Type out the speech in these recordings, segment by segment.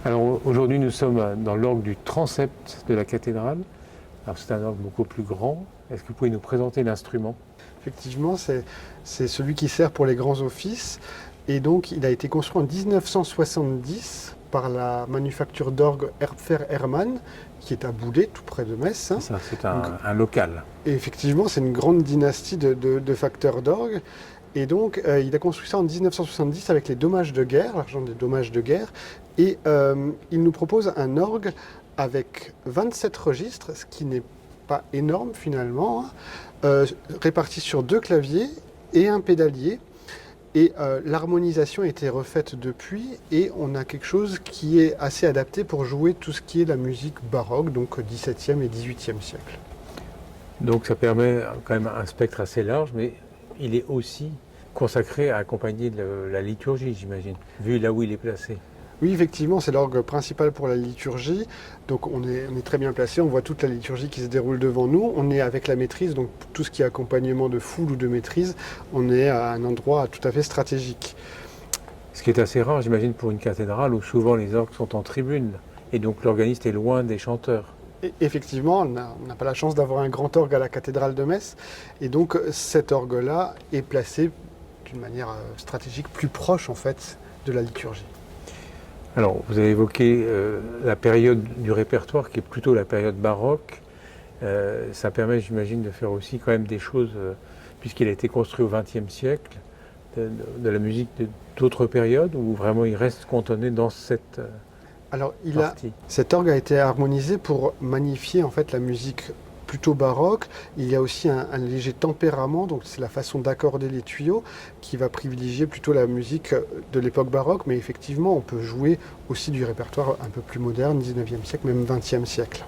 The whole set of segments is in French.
Alors aujourd'hui, nous sommes dans l'orgue du transept de la cathédrale. Alors c'est un orgue beaucoup plus grand. Est-ce que vous pouvez nous présenter l'instrument? Effectivement, c'est celui qui sert pour les grands offices. Et donc, il a été construit en 1970 par la manufacture d'orgue Erpfer-Hermann, qui est à Boulay, tout près de Metz. C'est ça, c'est un local. Et effectivement, c'est une grande dynastie de facteurs d'orgue. Et donc, il a construit ça en 1970 avec les dommages de guerre, l'argent des dommages de guerre. Et il nous propose un orgue avec 27 registres, ce qui n'est pas énorme finalement, répartis sur 2 claviers et un pédalier. Et l'harmonisation a été refaite depuis et on a quelque chose qui est assez adapté pour jouer tout ce qui est la musique baroque, donc 17e et 18e siècle. Donc ça permet quand même un spectre assez large, mais il est aussi consacré à accompagner la liturgie, j'imagine, vu là où il est placé. Oui, effectivement, c'est l'orgue principal pour la liturgie. Donc on est très bien placé, on voit toute la liturgie qui se déroule devant nous. On est avec la maîtrise, donc tout ce qui est accompagnement de foule ou de maîtrise, on est à un endroit tout à fait stratégique. Ce qui est assez rare, j'imagine, pour une cathédrale où souvent les orgues sont en tribune, et donc l'organiste est loin des chanteurs. Et effectivement, on n'a pas la chance d'avoir un grand orgue à la cathédrale de Metz, et donc cet orgue-là est placé d'une manière stratégique plus proche en fait de la liturgie. Alors, vous avez évoqué la période du répertoire qui est plutôt la période baroque. Ça permet, j'imagine, de faire aussi quand même des choses, puisqu'il a été construit au XXe siècle, de la musique d'autres périodes, où vraiment il reste cantonné dans cette partie. Cet orgue a été harmonisé pour magnifier en fait la musique plutôt baroque. Il y a aussi un léger tempérament, donc c'est la façon d'accorder les tuyaux qui va privilégier plutôt la musique de l'époque baroque, mais effectivement on peut jouer aussi du répertoire un peu plus moderne, 19e siècle, même 20e siècle.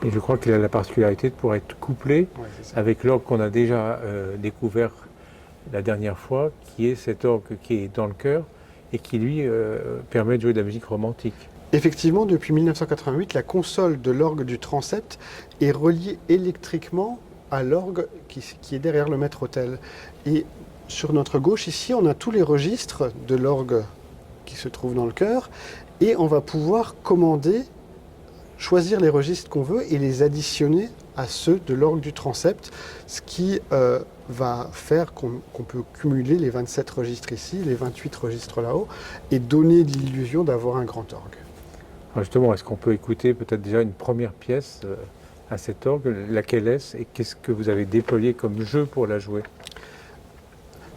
Et je crois qu'il a la particularité de pouvoir être couplé avec l'orgue qu'on a déjà découvert la dernière fois, qui est cet orgue qui est dans le chœur et qui lui permet de jouer de la musique romantique. Effectivement, depuis 1988, la console de l'orgue du transept est reliée électriquement à l'orgue qui est derrière le maître-autel. Et sur notre gauche, ici, on a tous les registres de l'orgue qui se trouvent dans le chœur. Et on va pouvoir commander, choisir les registres qu'on veut et les additionner à ceux de l'orgue du transept, ce qui va faire qu'on peut cumuler les 27 registres ici, les 28 registres là-haut, et donner l'illusion d'avoir un grand orgue. Alors justement, est-ce qu'on peut écouter peut-être déjà une première pièce à cet orgue? Laquelle est-ce et qu'est-ce que vous avez déployé comme jeu pour la jouer?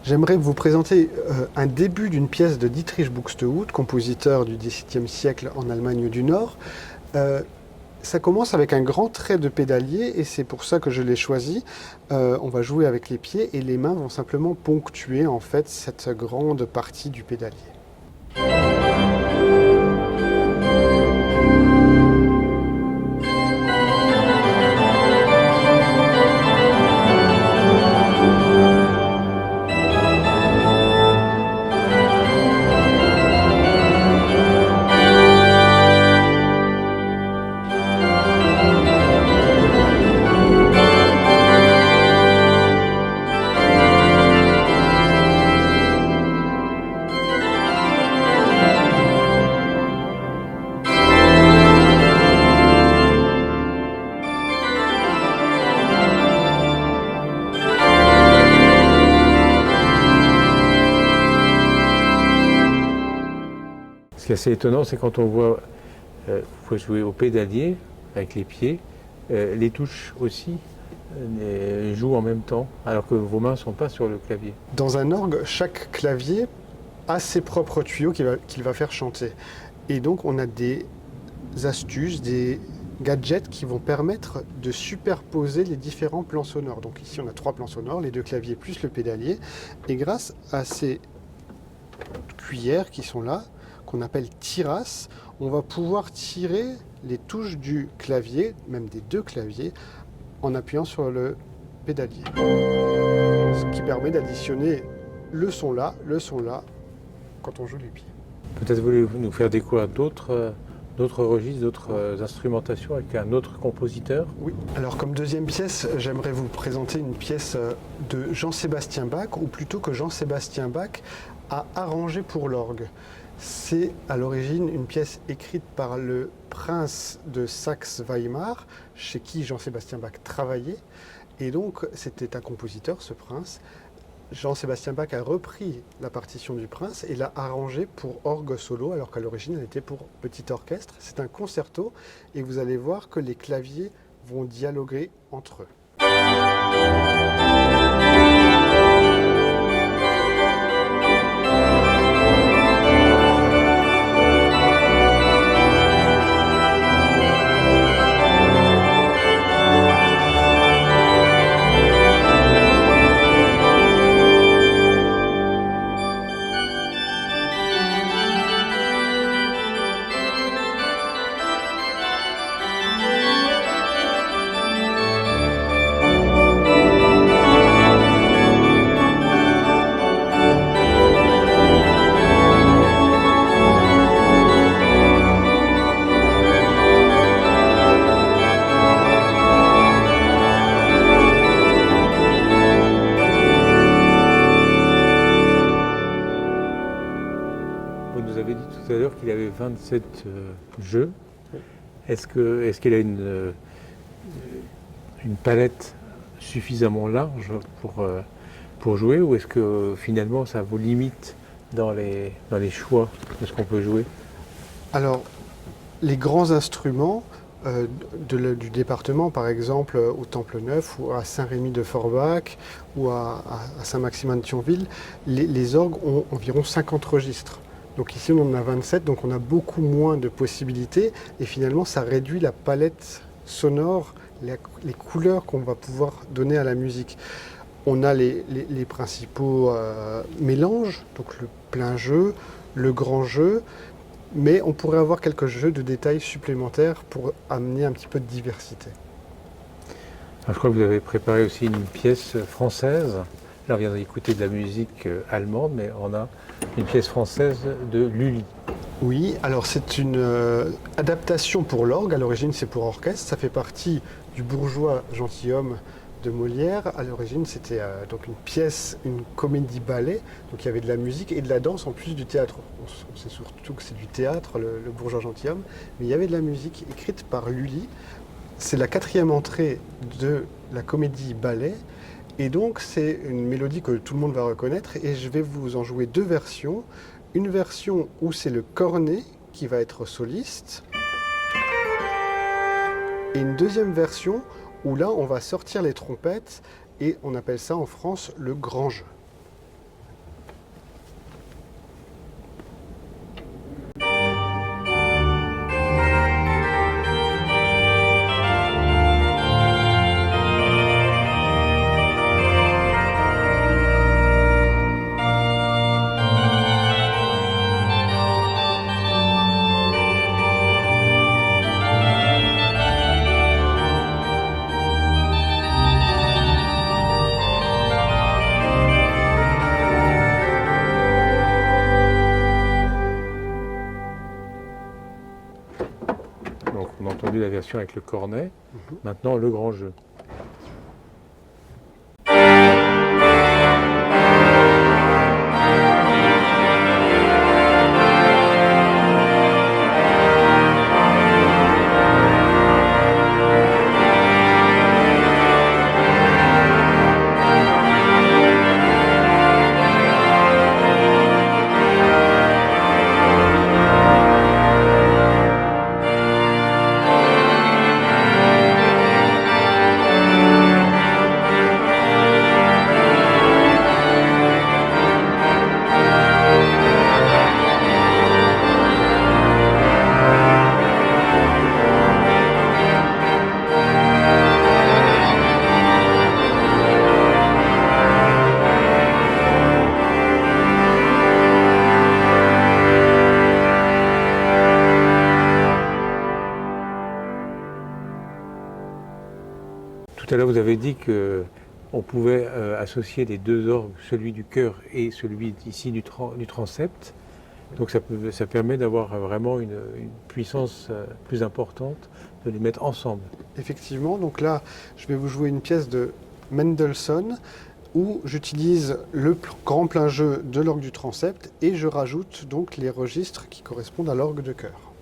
J'aimerais vous présenter un début d'une pièce de Dietrich Buxtehude, compositeur du XVIIe siècle en Allemagne du Nord. Ça commence avec un grand trait de pédalier et c'est pour ça que je l'ai choisi. On va jouer avec les pieds et les mains vont simplement ponctuer en fait cette grande partie du pédalier. Ce qui est assez étonnant, c'est quand on voit, vous pouvez jouer au pédalier avec les pieds, les touches aussi jouent en même temps, alors que vos mains ne sont pas sur le clavier. Dans un orgue, chaque clavier a ses propres tuyaux qu'il va faire chanter. Et donc on a des astuces, des gadgets qui vont permettre de superposer les différents plans sonores. Donc ici on a 3 plans sonores, les 2 claviers plus le pédalier. Et grâce à ces cuillères qui sont là, qu'on appelle tiras, on va pouvoir tirer les touches du clavier, même des 2 claviers, en appuyant sur le pédalier. Ce qui permet d'additionner le son là, quand on joue les pieds. Peut-être voulez-vous nous faire découvrir d'autres registres, d'autres instrumentations avec un autre compositeur? Oui, alors comme deuxième pièce, j'aimerais vous présenter une pièce de Jean-Sébastien Bach, ou plutôt que Jean-Sébastien Bach a arrangé pour l'orgue. C'est à l'origine une pièce écrite par le prince de Saxe-Weimar, chez qui Jean-Sébastien Bach travaillait. Et donc, c'était un compositeur, ce prince. Jean-Sébastien Bach a repris la partition du prince et l'a arrangée pour orgue solo, alors qu'à l'origine, elle était pour petit orchestre. C'est un concerto, et vous allez voir que les claviers vont dialoguer entre eux. Vous nous avez dit tout à l'heure qu'il avait 27 jeux. Est-ce qu'il a une palette suffisamment large pour jouer, ou est-ce que finalement ça vous limite dans les choix de ce qu'on peut jouer? Alors, les grands instruments du département, par exemple au Temple Neuf ou à Saint-Rémy de Forbach ou à Saint-Maximin de Thionville, les orgues ont environ 50 registres. Donc ici on en a 27, donc on a beaucoup moins de possibilités et finalement ça réduit la palette sonore, les couleurs qu'on va pouvoir donner à la musique. On a les principaux mélanges, donc le plein jeu, le grand jeu, mais on pourrait avoir quelques jeux de détails supplémentaires pour amener un petit peu de diversité. Alors, je crois que vous avez préparé aussi une pièce française. Là, on vient d'écouter de la musique allemande, mais on a une pièce française de Lully. Oui, alors c'est une adaptation pour l'orgue. À l'origine, c'est pour orchestre. Ça fait partie du Bourgeois gentilhomme de Molière. À l'origine, c'était donc une pièce, une comédie-ballet. Donc il y avait de la musique et de la danse en plus du théâtre. On sait surtout que c'est du théâtre, le Bourgeois gentilhomme. Mais il y avait de la musique écrite par Lully. C'est la 4e entrée de la comédie-ballet. Et donc c'est une mélodie que tout le monde va reconnaître. Et je vais vous en jouer 2 versions. Une version où c'est le cornet qui va être soliste. Et une deuxième version où là, on va sortir les trompettes et on appelle ça en France le grand jeu. Donc on a entendu la version avec le cornet, maintenant le grand jeu. Tout à l'heure, vous avez dit qu'on pouvait associer les 2 orgues, celui du chœur et celui ici du transept. Donc ça permet d'avoir vraiment une puissance plus importante, de les mettre ensemble. Effectivement, donc là, je vais vous jouer une pièce de Mendelssohn où j'utilise le grand plein jeu de l'orgue du transept et je rajoute donc les registres qui correspondent à l'orgue de chœur.